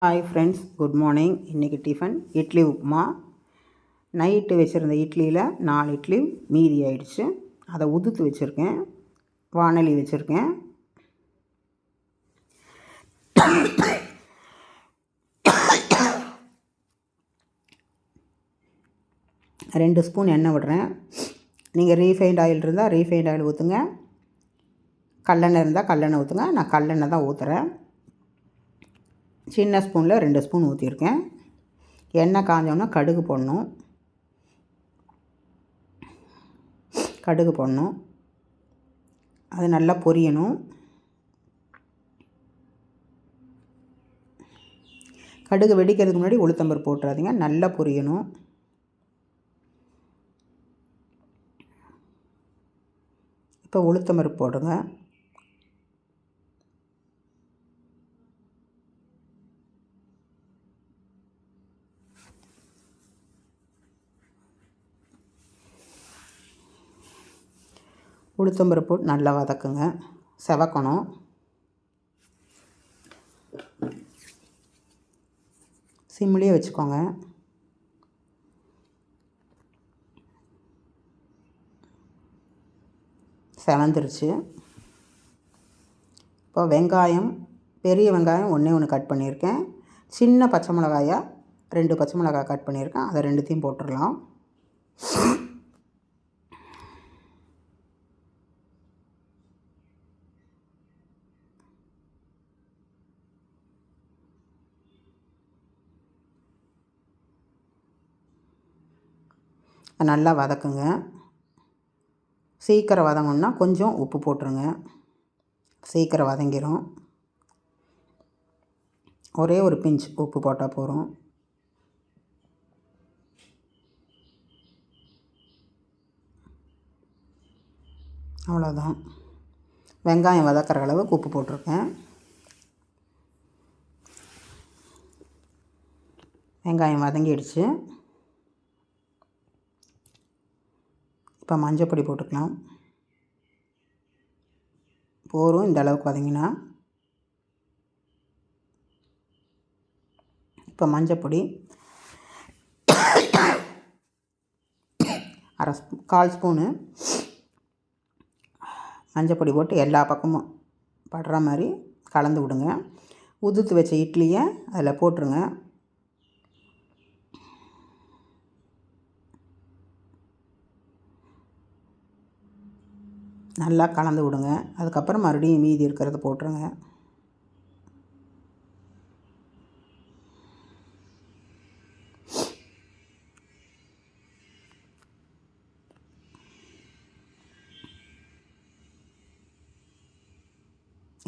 Hi friends, good morning. இன்றைக்கி tiffin idli upma. Night வச்சுருந்த இட்லியில் 4 இட்லி மீதி ஆயிடுச்சு. அதை உதுத்து வச்சுருக்கேன். வானொலி வச்சுருக்கேன். ரெண்டு ஸ்பூன் எண்ணெய் விடுறேன். நீங்கள் ரீஃபைண்ட் ஆயில் இருந்தால் ரீஃபைண்ட் ஆயில் ஊற்றுங்க. கல்லெண்ணெய் இருந்தால் கல்லெண்ணெய் ஊற்றுங்க. நான் கல்லெண்ணெய் தான் ஊற்றுறேன். சின்ன ஸ்பூனில் 2 ஸ்பூன் ஊற்றிருக்கேன். எண்ணெய் காஞ்சோன்னா கடுகு போடணும். அது நல்லா பொரியணும். கடுகு வெடிக்கிறதுக்கு முன்னாடி உளுத்தம்பருப்பு போட்டுறாதீங்க, நல்லா பொரியணும். இப்போ உளுத்தம்பருப்பு போடுங்க. உளுத்தம்பருப்பு நல்லா வதக்குங்க, செவக்கணும். சிம்லேயே வச்சுக்கோங்க. செவந்துருச்சு. இப்போ வெங்காயம், பெரிய வெங்காயம் ஒன்று கட் பண்ணியிருக்கேன். சின்ன பச்சை மிளகாயை 2 பச்சை மிளகாய் கட் பண்ணியிருக்கேன். அதை 2த்தையும் போட்டுடலாம். நல்லா வதக்குங்க. சீக்கிரம் வதங்கணுன்னா கொஞ்சம் உப்பு போட்டுருங்க, சீக்கிரம் வதங்கிடும். ஒரே ஒரு பிஞ்ச் உப்பு போட்டால் போதும். அவ்வளோதான். வெங்காயம் வதக்கிற அளவுக்கு உப்பு போட்டிருக்கேன். வெங்காயம் வதங்கிடுச்சு. இப்போ மஞ்சள் பொடி போட்டுக்கலாம். போரும் இந்த அளவுக்கு வதங்கினா. இப்போ மஞ்சள் பொடி 1/4 ஸ்பூனு மஞ்சள் பொடி போட்டு எல்லா பக்கமும் படுற மாதிரி கலந்து விடுங்க. உதுத்து வச்ச இட்லியை அதில் போட்டுருங்க. நல்லா கலந்து விடுங்க. அதுக்கப்புறம் மறுபடியும் மீதி இருக்கிறத போட்டுருங்க.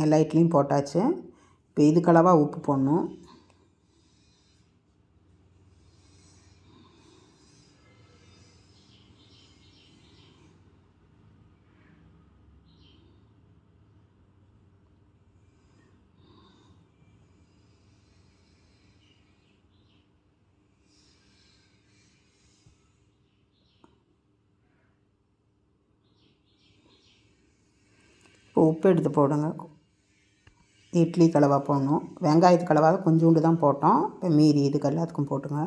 எல்லா இட்லியும் போட்டாச்சு. இப்போ இதுக்களவாக உப்பு போடணும். இப்போ உப்பு எடுத்து போடுங்க. இட்லி கலவா போடணும். வெங்காயத்து கலவாக கொஞ்சோண்டு தான் போட்டோம். இப்போ மீதி இதுக்கு எல்லாத்துக்கும் போட்டுங்க.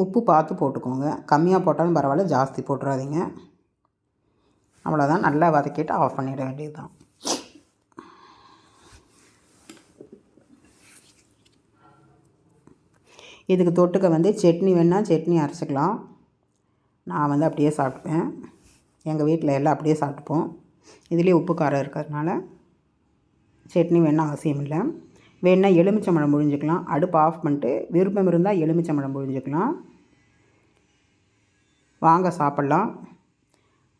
உப்பு பார்த்து போட்டுக்கோங்க. கம்மியாக போட்டாலும் பரவாயில்ல, ஜாஸ்தி போட்டுறாதீங்க. அவ்வளோதான். நல்லா வதக்கிட்டு ஆஃப் பண்ணிட வேண்டியது தான். இதுக்கு தொட்டுக்க சட்னி வேணால் சட்னி அரைச்சிக்கலாம். நான் அப்படியே சாப்பிட்டுப்பேன். எங்கள் வீட்டில் எல்லாம் அப்படியே சாப்பிட்டுப்போம். இதுலேயே உப்பு காரம் இருக்கிறதுனால சட்னி வேணால் அவசியம் இல்லை. வேணால் எலுமிச்சம்பழம் புழிஞ்சிக்கலாம். அடுப்பு ஆஃப் பண்ணிட்டு விருப்பம் இருந்தால் எலுமிச்சம்பழம் புழிஞ்சிக்கலாம். வாங்க சாப்பிட்லாம்.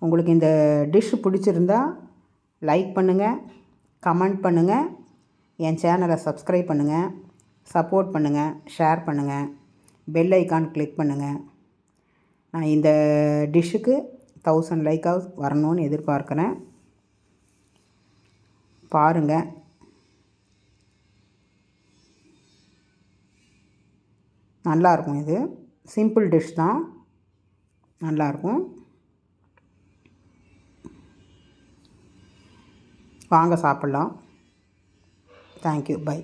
உங்களுக்கு இந்த டிஷ்ஷு பிடிச்சிருந்தா லைக் பண்ணுங்கள், கமெண்ட் பண்ணுங்கள், என் சேனலை சப்ஸ்கிரைப் பண்ணுங்கள், சப்போர்ட் பண்ணுங்கள், ஷேர் பண்ணுங்கள், பெல் ஐக்கான் கிளிக் பண்ணுங்கள். நான் இந்த டிஷ்ஷுக்கு 1000 லைக்காவது வரணும்னு எதிர்பார்க்குறேன். பாருங்கள். நல்லாயிருக்கும். இது சிம்பிள் டிஷ் தான், நல்லாயிருக்கும். வாங்க சாப்பிட்லாம். Thank you bye.